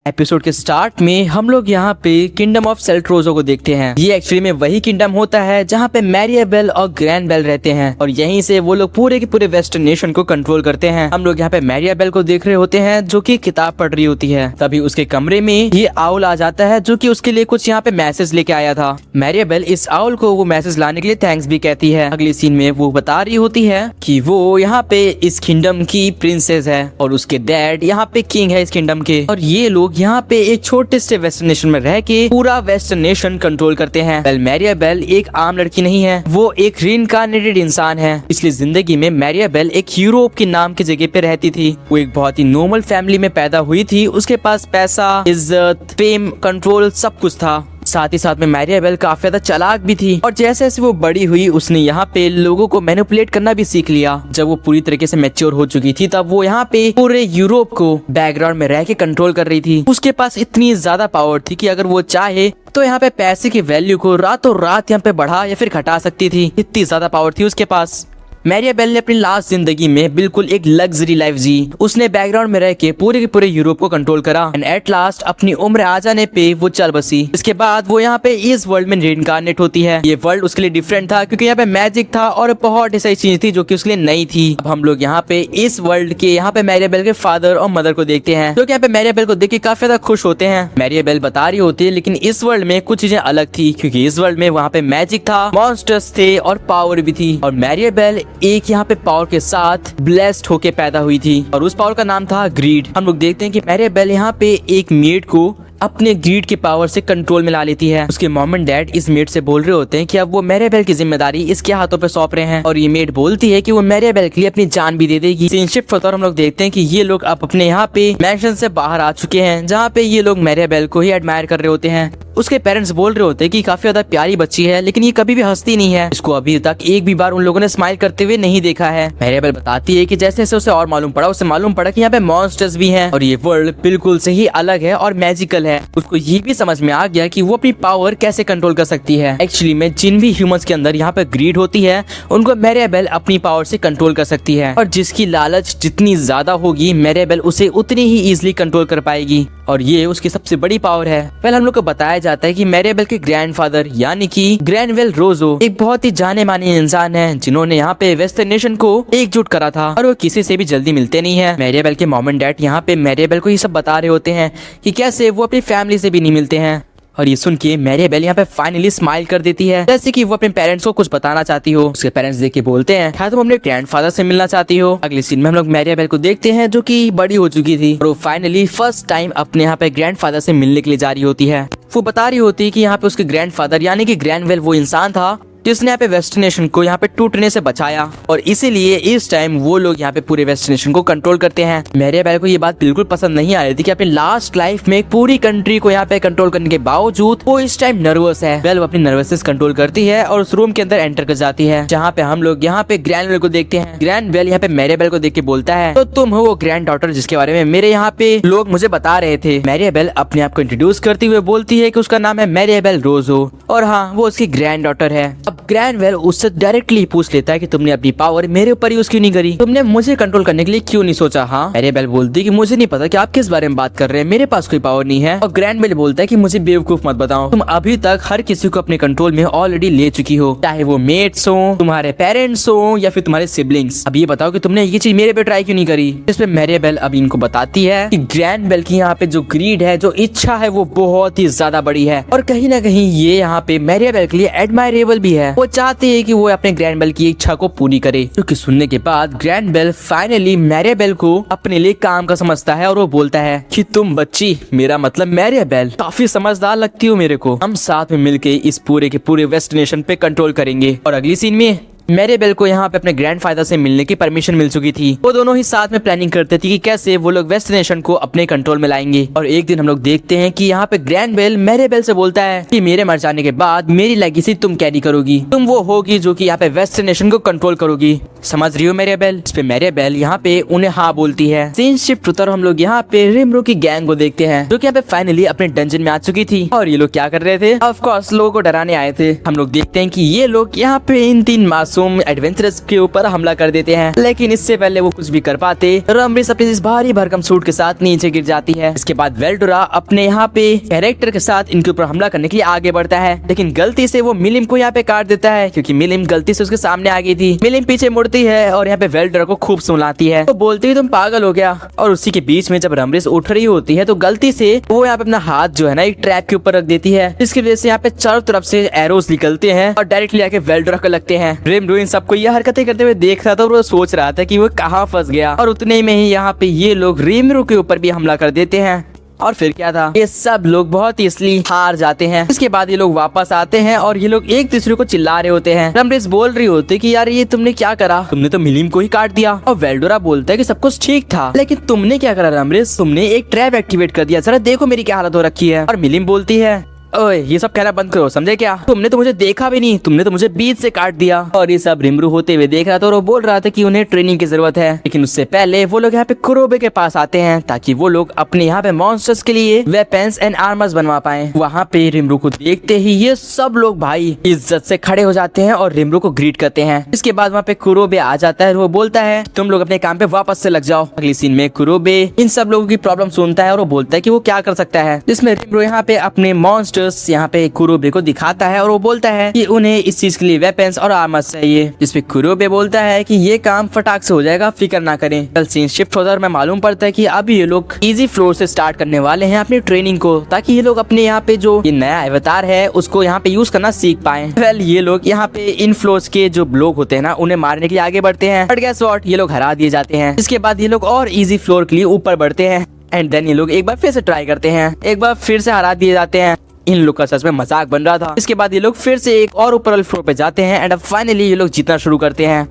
Episode के start में हम लोग यहाँ पे किंगडम ऑफ सेल्ट्रोजो को देखते हैं। ये एक्चुअली में वही किंगडम होता है जहाँ पे मैरियाबेल और ग्रैंडबेल रहते हैं और यहीं से वो लोग पूरे के पूरे वेस्टर्न नेशन को कंट्रोल करते हैं। हम लोग यहाँ पे मैरियाबेल को देख रहे होते हैं जो कि किताब पढ़ रही होती है। तभी उसके कमरे में ये आउल आ जाता है जो कि उसके लिए कुछ यहाँ पे मैसेज लेके आया था। मैरियाबेल इस आउल को वो मैसेज लाने के लिए थैंक्स भी कहती है। अगली सीन में वो बता रही होती है कि वो यहाँ पे इस किंगडम की प्रिंसेस है और उसके डैड यहाँ पे किंग है इस किंगडम के, और ये लोग यहाँ पे एक छोटे से वेस्टर्न नेशन में रह के पूरा वेस्टर्न नेशन कंट्रोल करते हैं। वेल मैरियाबेल एक आम लड़की नहीं है, वो एक रीइंकार्नेटेड इंसान है। पिछली जिंदगी में मैरियाबेल एक यूरोप के नाम की जगह पे रहती थी। वो एक बहुत ही नॉर्मल फैमिली में पैदा हुई थी। उसके पास पैसा, इज्जत, फेम, कंट्रोल सब कुछ था। साथ ही साथ में मैरियाबेल काफी ज्यादा चालाक भी थी और जैसे जैसे वो बड़ी हुई उसने यहाँ पे लोगों को मैनिपुलेट करना भी सीख लिया। जब वो पूरी तरीके से मैच्योर हो चुकी थी तब वो यहाँ पे पूरे यूरोप को बैकग्राउंड में रह के कंट्रोल कर रही थी। उसके पास इतनी ज्यादा पावर थी कि अगर वो चाहे तो यहाँ पे पैसे की वैल्यू को रातों रात यहाँ पे बढ़ा या फिर घटा सकती थी। इतनी ज्यादा पावर थी उसके पास। मैरियाबेल ने अपनी लास्ट जिंदगी में बिल्कुल एक लग्जरी लाइफ जी। उसने बैकग्राउंड में रह के पूरे के पूरे यूरोप को कंट्रोल करा एंड एट लास्ट अपनी उम्र आ जाने पे वो चल बसी। इसके बाद वो यहाँ पे इस वर्ल्ड में रीइंकार्नेट होती है। ये वर्ल्ड उसके लिए डिफरेंट था क्योंकि यहाँ पे मैजिक था और बहुत ऐसी चीज थी जो कि उसके लिए नई थी। अब हम लोग यहाँ पे इस वर्ल्ड के यहाँ पे मैरियाबेल के फादर और मदर को देखते हैं जो कि यहाँ पे मैरियाबेल को देख के काफी ज्यादा खुश होते हैं। मैरियाबेल बता रही होती है लेकिन इस वर्ल्ड में कुछ चीजें अलग थी क्योंकि इस वर्ल्ड में वहाँ पे मैजिक था, मॉन्स्टर्स थे और पावर भी थी। और मैरियाबेल एक यहाँ पे पावर के साथ ब्लेस्ड होके पैदा हुई थी और उस पावर का नाम था ग्रीड। हम लोग देखते हैं कि मैरियाबेल यहाँ पे एक मेड को अपने ग्रीड के पावर से कंट्रोल में ला लेती है। उसके मॉम एंड डैड इस मेड से बोल रहे होते हैं कि अब वो मैरियाबेल की जिम्मेदारी इसके हाथों पे सौंप रहे हैं और ये मेड बोलती है कि वो मैरियाबेल के लिए अपनी जान भी दे देगी। सीन शिफ्ट होता है और हम लोग देखते हैं कि ये लोग अब अपने यहाँ पे मैंशन से बाहर आ चुके हैं जहाँ पे ये लोग मैरियाबेल को ही एडमायर कर रहे होते हैं। उसके पेरेंट्स बोल रहे होते हैं कि काफी ज्यादा प्यारी बच्ची है लेकिन ये कभी भी हंसती नहीं है। इसको अभी तक एक भी बार उन लोगों ने स्माइल करते हुए नहीं देखा है। मैरियाबेल बताती है कि जैसे जैसे उसे और मालूम पड़ा उसे मालूम पड़ा कि यहाँ पे मॉन्स्टर्स भी हैं और ये वर्ल्ड बिल्कुल से ही अलग है और मैजिकल है। उसको ये भी समझ में आ गया कि वो अपनी पावर कैसे कंट्रोल कर सकती है। एक्चुअली में जिन भी ह्यूमंस के अंदर यहाँ पे ग्रीड होती है उनको मैरियाबेल अपनी पावर से कंट्रोल कर सकती है और जिसकी लालच जितनी ज्यादा होगी मैरियाबेल उसे उतनी ही इजिली कंट्रोल कर पाएगी और ये उसकी सबसे बड़ी पावर है। पहले हम लोग को बताया जाता है कि मैरियाबेल के ग्रैंडफादर यानी कि ग्रैंडवेल रोजो एक बहुत ही जाने माने इंसान है जिन्होंने यहाँ पे वेस्टर्न नेशन को एकजुट करा था और वो किसी से भी जल्दी मिलते नहीं है। मैरियाबेल के मॉम एंड डैड यहाँ पे मैरियाबेल को ये सब बता रहे होते हैं कि कैसे वो अपनी फैमिली से भी नहीं मिलते हैं और ये सुन के मैरियाबेल यहाँ पे फाइनली स्माइल कर देती है जैसे कि वो अपने पेरेंट्स को कुछ बताना चाहती हो। उसके पेरेंट्स देख के बोलते हैं क्या तुम अपने ग्रैंडफादर से मिलना चाहती हो। अगले सीन में हम लोग मैरियाबेल को देखते हैं जो कि बड़ी हो चुकी थी और वो फाइनली फर्स्ट टाइम अपने यहाँ पे ग्रैंडफादर से मिलने के लिए जा रही होती है। वो बता रही होती है कि यहाँ पे उसके ग्रैंडफादर यानी कि ग्रैंडवेल वो इंसान था जिसने यहाँ पे वेस्टर्न नेशन को यहाँ पे टूटने से बचाया और इसीलिए इस टाइम वो लोग यहाँ पे पूरे वेस्टर्न नेशन को कंट्रोल करते हैं। मैरियाबेल को ये बात बिल्कुल पसंद नहीं आ रही थी कि अपनी लास्ट लाइफ में पूरी कंट्री को यहाँ पे कंट्रोल करने के बावजूद वो इस टाइम नर्वस है। वेल वो अपनी नर्वसनेस कंट्रोल करती है और उस रूम के अंदर एंटर कर जाती है जहाँ पे हम लोग यहाँ पे ग्रैंडवेल को देखते हैं। ग्रैंडवेल यहाँ पे मैरियाबेल को देख के बोलता है तो तुम हो वो ग्रैंड डॉटर जिसके बारे में मेरे यहाँ पे लोग मुझे बता रहे थे। मैरियाबेल अपने आप को इंट्रोड्यूस करते हुए बोलती है कि उसका नाम है मैरियाबेल रोजो और हाँ वो उसकी ग्रैंड डॉटर है। अब ग्रैंडवेल उससे डायरेक्टली पूछ लेता है कि तुमने अपनी पावर मेरे ऊपर यूज क्यों नहीं करी, तुमने मुझे कंट्रोल करने के लिए क्यों नहीं सोचा। हाँ मैरियाबेल बोलती है कि मुझे नहीं पता कि आप किस बारे में बात कर रहे हैं, मेरे पास कोई पावर नहीं है। और ग्रैंडवेल बोलता है कि मुझे बेवकूफ मत बताओ, तुम अभी तक हर किसी को अपने कंट्रोल में ऑलरेडी ले चुकी हो, चाहे वो मेट्स हो, तुम्हारे पेरेंट्स हो या फिर तुम्हारे सिबलिंग्स। अब ये बताओ कि तुमने ये चीज मेरे पे ट्राई क्यों नहीं करी। इस पे मैरियाबेल अब इनको बताती है कि ग्रैंडवेल की यहाँ पे जो ग्रीड है, जो इच्छा है वो बहुत ही ज्यादा बड़ी है और कहीं ना कहीं ये यहाँ पे मैरियाबेल के लिए एडमायरेबल भी है। वो चाहते है कि वो अपने ग्रैंडवेल की इच्छा को पूरी करे। क्योंकि सुनने के बाद ग्रैंडवेल फाइनली मैरियाबेल को अपने लिए काम का समझता है और वो बोलता है कि तुम बच्ची, मेरा मतलब मैरियाबेल, काफी समझदार लगती हो मेरे को, हम साथ में मिलके इस पूरे के पूरे वेस्ट नेशन पे कंट्रोल करेंगे। और अगली सीन में मैरियाबेल को यहाँ पे अपने ग्रैंडफादर से मिलने की परमिशन मिल चुकी थी। वो दोनों ही साथ में प्लानिंग करते थे कि कैसे वो लोग वेस्ट नेशन को अपने कंट्रोल में लाएंगे। और एक दिन हम लोग देखते हैं कि यहाँ पे ग्रैंडवेल मैरियाबेल से बोलता है कि मेरे मर जाने के बाद मेरी लेगेसी तुम कैरी करोगी, तुम वो होगी जो कि यहाँ पे वेस्ट नेशन को कंट्रोल करोगी। समझ रही हो मैरियाबेल। इस पे मैरियाबेल यहाँ पे उन्हें हाँ बोलती है। सीन शिफ्ट होता है, हम लोग यहाँ पे रिमरो की गैंग को देखते हैं जो कि यहाँ पे फाइनली अपने डंजन में आ चुकी थी। और ये लोग क्या कर रहे थे, ऑफ कोर्स लोगों को डराने आए थे। हम लोग देखते हैं कि ये लोग यहाँ पे इन तीन मासूम मासूम एडवेंचरस के ऊपर हमला कर देते हैं, लेकिन इससे पहले वो कुछ भी कर पाते रमरिस अपने इस भारी भरकम सूट के साथ नीचे गिर जाती है। इसके बाद वेल्डोरा अपने यहाँ पे कैरेक्टर के साथ इनके ऊपर हमला करने के लिए आगे बढ़ता है, लेकिन गलती से वो मिलिम को यहाँ पे काट देता है, क्योंकि मिलिम गलती से उसके सामने आ गई थी। मिलिम पीछे मुड़ती है और यहाँ पे वेल्डोरा को खूब सुलाती है, तो बोलती है तुम पागल हो गया। और उसी के बीच में जब रमरिस उठ रही होती है तो गलती से वो यहाँ पे अपना हाथ जो है ना एक ट्रैप के ऊपर रख देती है, जिसकी वजह से यहाँ पे चारों तरफ से एरोस निकलते हैं और डायरेक्टली आके वेल्डोरा को लगते हैं। रिमरू इन सबको ये हरकतें करते हुए देख रहा था और वो सोच रहा था कि वो कहाँ फंस गया, और उतने में ही यहाँ पे ये लोग रिमरू के ऊपर भी हमला कर देते हैं। और फिर क्या था, ये सब लोग बहुत ही इसलिए हार जाते हैं। इसके बाद ये लोग वापस आते हैं और ये लोग एक दूसरे को चिल्ला रहे होते हैं। रमरिस बोल रही होती कि यार ये तुमने क्या करा, तुमने तो मिलिम को ही काट दिया। और वेल्डोरा बोलता है कि सब कुछ ठीक था, लेकिन तुमने क्या करा रमरिस, तुमने एक ट्रैप एक्टिवेट कर दिया, जरा देखो मेरी क्या हालत हो रखी है। और मिलिम बोलती है ओए ये सब कहना बंद करो, समझे क्या, तुमने तो मुझे देखा भी नहीं, तुमने तो मुझे बीच से काट दिया। और ये सब रिमरू होते हुए देख रहा था और वो बोल रहा था कि उन्हें ट्रेनिंग की जरूरत है, लेकिन उससे पहले वो लोग यहाँ पे कुरोबे के पास आते हैं ताकि वो लोग अपने यहाँ पे मॉन्स्टर्स के लिए वेपन्स एंड आर्मर्स बनवा पाए। वहाँ पे रिमरू को देखते ही ये सब लोग भाई इज्जत से खड़े हो जाते हैं और रिमरू को ग्रीट करते हैं। इसके बाद वहाँ पे कुरोबे आ जाता है और वो बोलता है तुम लोग अपने काम पे वापस से लग जाओ। अगली सीन में कुरोबे इन सब लोगों की प्रॉब्लम सुनता है और वो बोलता है कि वो क्या कर सकता है, जिसमें रिमरू यहाँ पे अपने मॉन्स्टर्स यहाँ पे कुरोबे को दिखाता है और वो बोलता है कि उन्हें इस चीज के लिए वेपन्स और आर्मर्स चाहिए, जिसपे कुरोबे बोलता है कि ये काम फटाक से हो जाएगा, फिक्र ना करें। कल सीन शिफ्ट होता है और मैं मालूम पड़ता है कि अभी ये लोग इजी फ्लोर से स्टार्ट करने वाले हैं अपनी ट्रेनिंग को, ताकि ये लोग अपने यहाँ पे जो ये नया अवतार है उसको यहाँ पे यूज करना सीख पाए। वेल ये लोग यहाँ पे इन फ्लोर्स के जो लोग होते हैं ना उन्हें मारने के लिए आगे बढ़ते हैं, बट गेस व्हाट, ये लोग हरा दिए जाते हैं। इसके बाद ये लोग और इजी फ्लोर के लिए ऊपर बढ़ते हैं एंड देन ये लोग एक बार फिर से ट्राई करते हैं, एक बार फिर से हरा दिए जाते हैं। इन लोग का सच में मजाक बन रहा था। इसके बाद ये लोग फिर से एक और ऊपर वाले फ्लोर पे जाते हैं एंड अब फाइनली ये लोग जीतना शुरू करते हैं।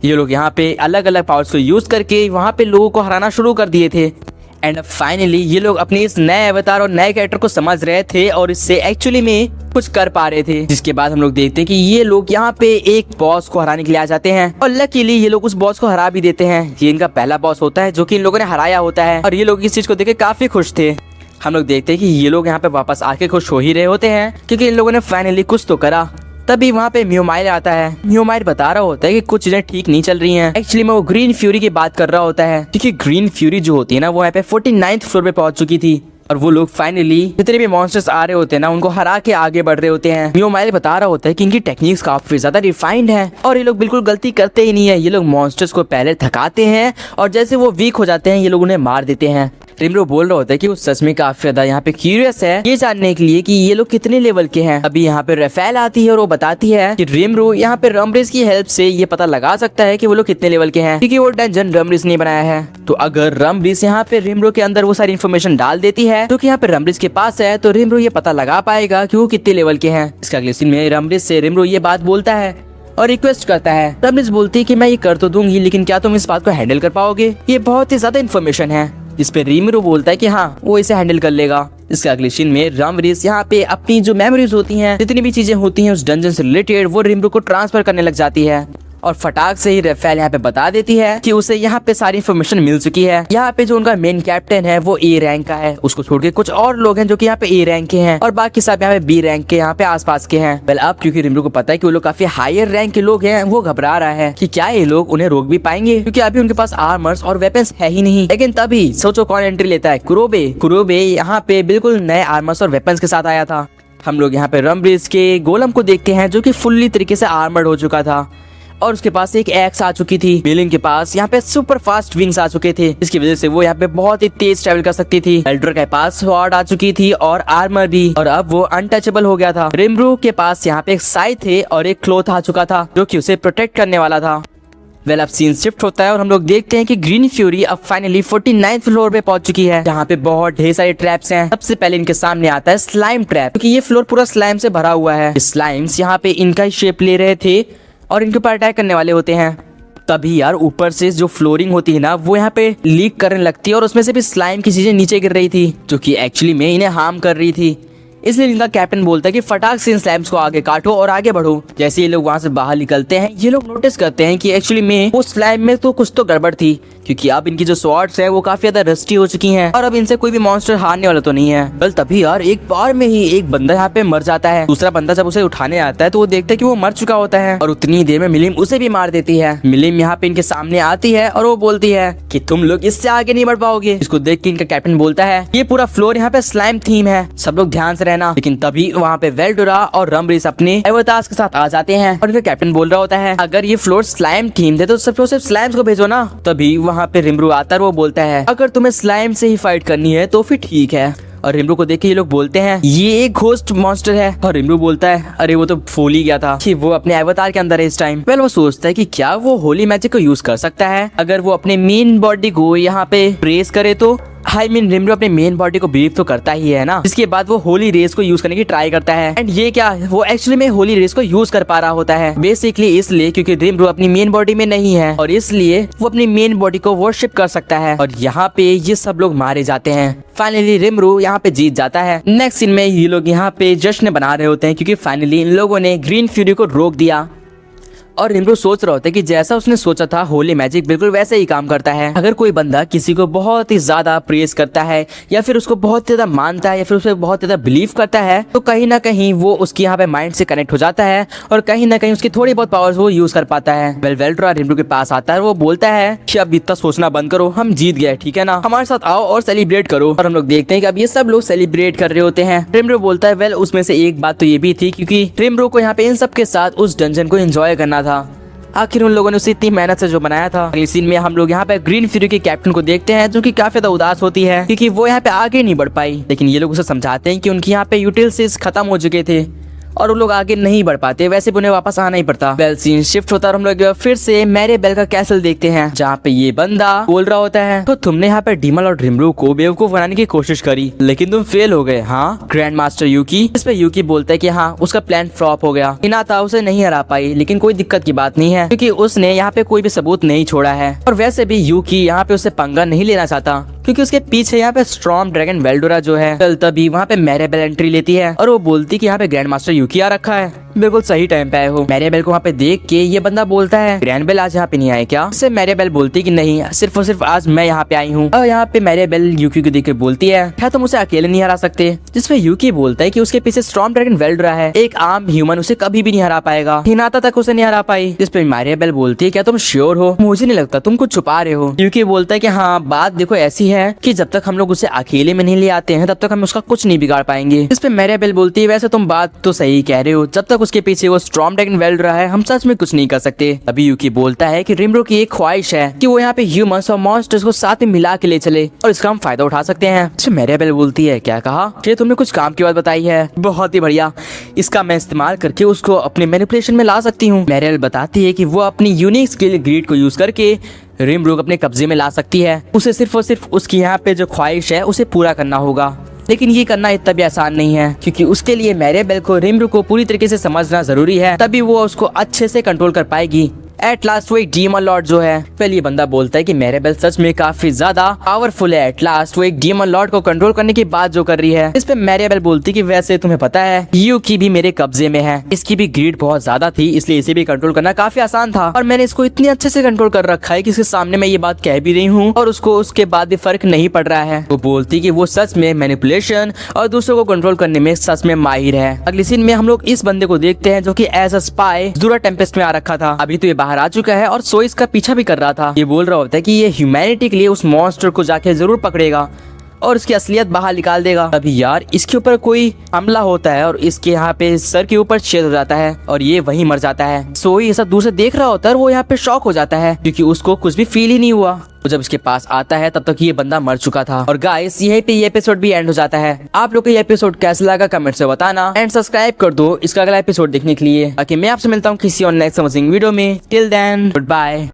ये लोग यहाँ पे अलग अलग पावर्स को यूज करके वहाँ पे लोगों को हराना शुरू कर दिए थे एंड अब फाइनली ये लोग अपने इस नए अवतार और नए कैरेक्टर को समझ रहे थे और इससे एक्चुअली में कुछ कर पा रहे थे। जिसके बाद हम लोग देखते हैं कि ये लोग यहाँ पे एक बॉस को हराने के लिए आ जाते हैं और लकीली ये लोग उस बॉस को हरा भी देते हैं। ये इनका पहला बॉस होता है जो कि इन लोगों ने हराया होता है और ये लोग इस चीज को देख के काफी खुश थे। हम लोग देखते हैं कि ये लोग यहाँ पे वापस आके खुश हो ही रहे होते हैं क्योंकि इन लोगों ने फाइनली कुछ तो करा। तभी वहाँ पे म्यूमाइल आता है। म्यूमाइल बता रहा होता है कि कुछ चीजें ठीक नहीं चल रही हैं। एक्चुअली में वो ग्रीन फ्यूरी की बात कर रहा होता है क्योंकि ग्रीन फ्यूरी जो होती है ना वो यहाँ पे 49th फ्लोर पे पहुंच चुकी थी और वो लोग फाइनली जितने भी मॉन्स्टर्स आ रहे होते हैं ना उनको हरा के आगे बढ़ रहे होते हैं। म्यूमाइल बता रहा होता है कि इनकी टेक्निक्स काफी ज्यादा रिफाइंड है और ये लोग बिल्कुल गलती करते ही नहीं है। ये लोग मॉन्स्टर्स को पहले थकाते हैं और जैसे वो वीक हो जाते हैं ये लोग उन्हें मार देते हैं। रिमरू बोल रहा होता है कि वो सच में काफी ज्यादा यहाँ पे क्यूरियस है ये जानने के लिए कि ये लोग कितने लेवल के हैं। अभी यहाँ पे रेफेल आती है और वो बताती है कि रिमरू यहाँ पे रमरिस की हेल्प से ये पता लगा सकता है कि वो लोग कितने लेवल के हैं क्योंकि वो डंजन रमरिस ने बनाया है। तो अगर रमरिस यहाँ पे रिमरू के अंदर वो सारी इन्फॉर्मेशन डाल देती है जो कि यहाँ पे रमरिस के पास है तो रिमरू ये पता लगा पाएगा कि वो कितने लेवल के हैं। इसका अगले सीन में रमरिस से रिमरू ये बात बोलता है और रिक्वेस्ट करता है। रमरिस बोलती है कि मैं ये कर तो दूंगी लेकिन क्या तुम इस बात को हैंडल कर पाओगे, ये बहुत ही ज्यादा इन्फॉर्मेशन है। जिस पे रिमरू बोलता है कि हाँ वो इसे हैंडल कर लेगा। इसके अगले सीन में रमरिस यहाँ पे अपनी जो मेमोरीज होती हैं जितनी भी चीजें होती हैं उस डंजन से रिलेटेड वो रिमरू को ट्रांसफर करने लग जाती है और फटाक से ही रेफेल यहाँ पे बता देती है कि उसे यहाँ पे सारी इन्फॉर्मेशन मिल चुकी है। यहाँ पे जो उनका मेन कैप्टन है वो ए रैंक का है, उसको छोड़ के कुछ और लोग हैं जो कि यहाँ पे ए रैंक के हैं और बाकी सब यहाँ पे बी रैंक के यहाँ पे आसपास के हैं। वेल अब क्योंकि रिमरू को पता है कि वो लोग काफी हायर रैंक के लोग हैं वो घबरा रहा है कि क्या ये लोग उन्हें रोक भी पाएंगे क्योंकि अभी उनके पास आर्मर्स और वेपन्स है ही नहीं। लेकिन तभी सोचो कौन एंट्री लेता है, कुरोबे। कुरोबे यहाँ पे बिल्कुल नए आर्मर्स और वेपन्स के साथ आया था। हम लोग यहाँ पे रमरिस के गोलम को देखते हैं जो की फुल्ली तरीके से आर्मर्ड हो चुका था और उसके पास एक एक्स आ चुकी थी। मिलिम के पास यहाँ पे सुपर फास्ट विंग्स आ चुके थे जिसकी वजह से वो यहाँ पे बहुत ही तेज ट्रैवल कर सकती थी। वेल्डोरा के पास स्वॉर्ड आ चुकी थी और आर्मर भी और अब वो अनटचेबल हो गया था। रिमरू के पास यहाँ पे एक साई थे और एक क्लोथ आ चुका था जो कि उसे प्रोटेक्ट करने वाला था। वेल अब सीन शिफ्ट होता है और हम लोग देखते हैं कि ग्रीन फ्यूरी अब फाइनली 49th फ्लोर पे पहुंच चुकी है जहाँ पे बहुत ढेर सारे ट्रैप्स हैं। सबसे पहले इनके सामने आता है स्लाइम ट्रैप क्योंकि ये फ्लोर पूरा स्लाइम से भरा हुआ है। स्लाइम्स यहाँ पे इनका ही शेप ले रहे थे और इनके ऊपर अटैक करने वाले होते हैं। तभी यार ऊपर से जो फ्लोरिंग होती है ना वो यहाँ पे लीक करने लगती है और उसमें से भी स्लाइम की चीजें नीचे गिर रही थी जो कि एक्चुअली में इन्हें हार्म कर रही थी। इसलिए इनका कैप्टन बोलता है कि फटाक से इन स्लैम्स को आगे काटो और आगे बढ़ो। जैसे ये लोग वहाँ से बाहर निकलते हैं, ये लोग नोटिस करते हैं कि एक्चुअली में उस स्लैम में तो कुछ तो गड़बड़ थी, क्योंकि अब इनकी जो स्वॉर्ड्स है वो काफी ज्यादा रस्टी हो चुकी हैं और अब इनसे कोई भी मॉन्स्टर हारने वाला तो नहीं है। कल तभी यार एक बार में ही एक बंदा यहाँ पे मर जाता है। दूसरा बंदा जब उसे उठाने आता है तो वो देखता है कि वो मर चुका होता है और उतनी देर में मिलिम उसे भी मार देती है। मिलिम यहाँ पे इनके सामने आती है और वो बोलती है कि तुम लोग इससे आगे नहीं बढ़ पाओगे। इसको देख के इनका कैप्टन बोलता है ये पूरा फ्लोर यहाँ पे स्लाइम थीम है, सब लोग ध्यान से रहना। लेकिन तभी वहाँ पे वेल्डोरा और रमरिस अपने एवतार्स के साथ आ जाते हैं और इनका कैप्टन बोल रहा होता है अगर ये फ्लोर स्लाइम थीम है तो सिर्फ स्लाइम्स को भेजो ना। तभी वहाँ पे रिमरू आता है, वो बोलता है अगर तुम्हें स्लाइम से ही फाइट करनी है तो फिर ठीक है। और रिमरू को देख के ये लोग बोलते हैं ये एक घोस्ट मॉन्स्टर है। और रिमरू बोलता है अरे वो तो भूल ही गया था कि वो अपने अवतार के अंदर है इस टाइम। वेल वो सोचता है कि क्या वो होली मैजिक को यूज कर सकता है अगर वो अपने मेन बॉडी को यहाँ पे प्रेस करे तो। आई मीन रिमरू अपने मेन बॉडी को बिलीव तो करता ही है ना। इसके बाद वो होली रेस को यूज करने की ट्राई करता है एंड ये क्या वो एक्चुअली में होली रेस को यूज कर पा रहा होता है बेसिकली इसलिए क्योंकि रिमरू अपनी मेन बॉडी में नहीं है और इसलिए वो अपनी मेन बॉडी को वर्शिप कर सकता है। और यहाँ पे ये सब लोग मारे जाते हैं। फाइनली रिमरू यहाँ पे जीत जाता है। नेक्स्ट सीन में ये लोग यहाँ पे जश्न बना रहे होते हैं क्योंकि फाइनली इन लोगों ने ग्रीन फ्यूरी को रोक दिया। और रिमरू सोच रहा होता है कि जैसा उसने सोचा था होली मैजिक बिल्कुल वैसे ही काम करता है। अगर कोई बंदा किसी को बहुत ही ज्यादा प्रेज करता है या फिर उसको बहुत ज्यादा मानता है या फिर उसे बहुत ज्यादा बिलीव करता है तो कहीं ना कहीं वो उसकी यहाँ पे माइंड से कनेक्ट हो जाता है और कहीं ना कहीं उसकी थोड़ी बहुत पावर्स वो यूज कर पाता है। वेल्डोरा रिमरू के पास आता है, वो बोलता है कि अब इतना सोचना बंद करो, हम जीत गए, ठीक है ना, हमारे साथ आओ और सेलिब्रेट करो। और हम लोग देखते हैं कि अब ये सब लोग सेलिब्रेट कर रहे होते हैं। रिमरू बोलता है वेल उसमें से एक बात तो ये भी थी क्योंकि रिमरू को यहाँ पे इन सब के साथ उस डंजन को एंजॉय करना था। आखिर उन लोगों ने उसे इतनी मेहनत से जो बनाया था। अगले सीन में हम लोग यहाँ पे ग्रीन फ्यूरी के कैप्टन को देखते हैं जो कि काफी ज्यादा उदास होती है क्योंकि वो यहाँ पे आगे नहीं बढ़ पाई। लेकिन ये लोग उसे समझाते हैं कि उनके यहाँ पे यूटिलिटीज खत्म हो चुके थे और वो लोग आगे नहीं बढ़ पाते, वैसे भी उन्हें वापस आना ही पड़ता। बेल सीन शिफ्ट होता है और हम लोग फिर से मैरिएबेल का कैसल देखते हैं जहाँ पे ये बंदा बोल रहा होता है तो तुमने यहाँ पे डीमल और रिमरू को बेवकूफ बनाने की कोशिश करी लेकिन तुम फेल हो गए, हाँ ग्रैंड मास्टर यूकी। इस पे यूकी बोलता है कि हाँ उसका प्लान फ्लॉप हो गया, हिनाता उसे नहीं हरा पाई लेकिन कोई दिक्कत की बात नहीं है क्योंकि उसने यहाँ पे कोई भी सबूत नहीं छोड़ा है। और वैसे भी यूकी यहाँ पे उसे पंगा नहीं लेना चाहता क्योंकि उसके पीछे यहाँ पे स्ट्रॉन्ग ड्रैगन वेल्डोरा जो है। कल तभी वहाँ पे मैरिएबेल एंट्री लेती है और वो बोलती कि यहाँ पे ग्रैंड मास्टर यूकी आ रखा है, बिल्कुल सही टाइम पे आए हो। मैरिएबेल को वहाँ पे देख के ये बंदा बोलता है ग्रैंडबेल आज यहाँ पे नहीं आए क्या। इससे मैरिएबेल बोलती कि नहीं सिर्फ और सिर्फ आज मैं यहाँ पे आई हूँ। और यहाँ पे मैरिएबेल यूकी को देख के बोलती है क्या तुम उसे अकेले नहीं हरा सकते। जिसमें यूकी बोलता है कि उसके पीछे स्ट्रॉन्ग ड्रैगन वेल्डोरा है, एक आम ह्यूमन उसे कभी भी नहीं हरा पाएगा, हिनाता तक उसे नहीं हरा पाई। जिसपे मैरिएबेल बोलती है क्या तुम श्योर हो, मुझे नहीं लगता तुम कुछ छुपा रहे हो। यूकी बोलता है कि हाँ बात देखो ऐसी है कि जब तक हम लोग उसे अकेले में नहीं ले आते हैं तब तक हम उसका कुछ नहीं बिगाड़ पाएंगे। इस पे मैरिएबेल बोलती है वैसे तुम बात तो सही कह रहे हो, जब तक उसके पीछे वो स्ट्रॉन्ग ड्रैगन वेल्डोरा है हम सच में कुछ नहीं कर सकते। अभी यूकी बोलता है कि रिमरू की एक ख्वाहिश है कि वो यहाँ पे ह्यूमंस और मॉन्स्टर्स को साथ में मिला के ले चले और इसका हम फायदा उठा सकते हैं। इसमें मैरिएबेल बोलती है क्या कहा, ये तुमने कुछ काम की बात बताई है, बहुत ही बढ़िया, इसका मैं इस्तेमाल करके उसको अपने मैनिपुलेशन में ला सकती हूँ। मैरिएबेल बताती है कि वो अपनी यूनिक स्किल ग्रीड को यूज करके रिमरू को अपने कब्जे में ला सकती है। उसे सिर्फ और सिर्फ उसकी यहाँ पे जो ख्वाहिश है उसे पूरा करना होगा। लेकिन ये करना इतना भी आसान नहीं है क्योंकि उसके लिए मैरिएबेल को रिमरू को पूरी तरीके से समझना जरूरी है, तभी वो उसको अच्छे से कंट्रोल कर पाएगी। एट लास्ट वो एक डीमन लॉर्ड जो है, पहले ये बंदा बोलता है कि मैरिएबेल सच में काफी ज्यादा पावरफुल है। एट लास्ट वो एक डीमन लॉर्ड को कंट्रोल करने की बात जो कर रही है। इस पे मैरिएबेल बोलती कि वैसे तुम्हें पता है यूकी भी मेरे कब्जे में है, इसकी भी ग्रीड बहुत ज्यादा थी इसलिए इसे भी कंट्रोल करना काफी आसान था और मैंने इसको इतनी अच्छे से कंट्रोल कर रखा है कि इसके सामने मैं ये बात कह भी रही हूँ और उसको उसके बाद भी फर्क नहीं पड़ रहा है। वो बोलती कि वो सच में मैनिपुलेशन और दूसरों को कंट्रोल करने में सच में माहिर है। अगले सीन में हम लोग इस बंदे को देखते हैं जो कि एज अ स्पाई ज़ूरा टेम्पेस्ट में आ रखा था। अभी तो ये बाहर आ चुका है और सो इसका पीछा भी कर रहा था। ये बोल रहा होता है कि ये ह्यूमैनिटी के लिए उस मॉन्स्टर को जाके जरूर पकड़ेगा और उसकी असलियत बाहर निकाल देगा। अभी यार इसके ऊपर कोई हमला होता है और इसके यहाँ पे सर के ऊपर छेद हो जाता है और ये वहीं मर जाता है। सो ये सब दूर से देख रहा होता है और वो यहाँ पे शॉक हो जाता है क्योंकि उसको कुछ भी फील ही नहीं हुआ। तो जब इसके पास आता है तब तक ये बंदा मर चुका था। और गाइस यहीं पे ये एपिसोड भी एंड हो जाता है। आप लोग को ये एपिसोड कैसा लगा कमेंट से बताना एंड सब्सक्राइब कर दो इसका अगला एपिसोड देखने के लिए। ताकि मैं आपसे मिलता हूँ किसी और नेक्स्ट अमेजिंग वीडियो में। Till then good bye.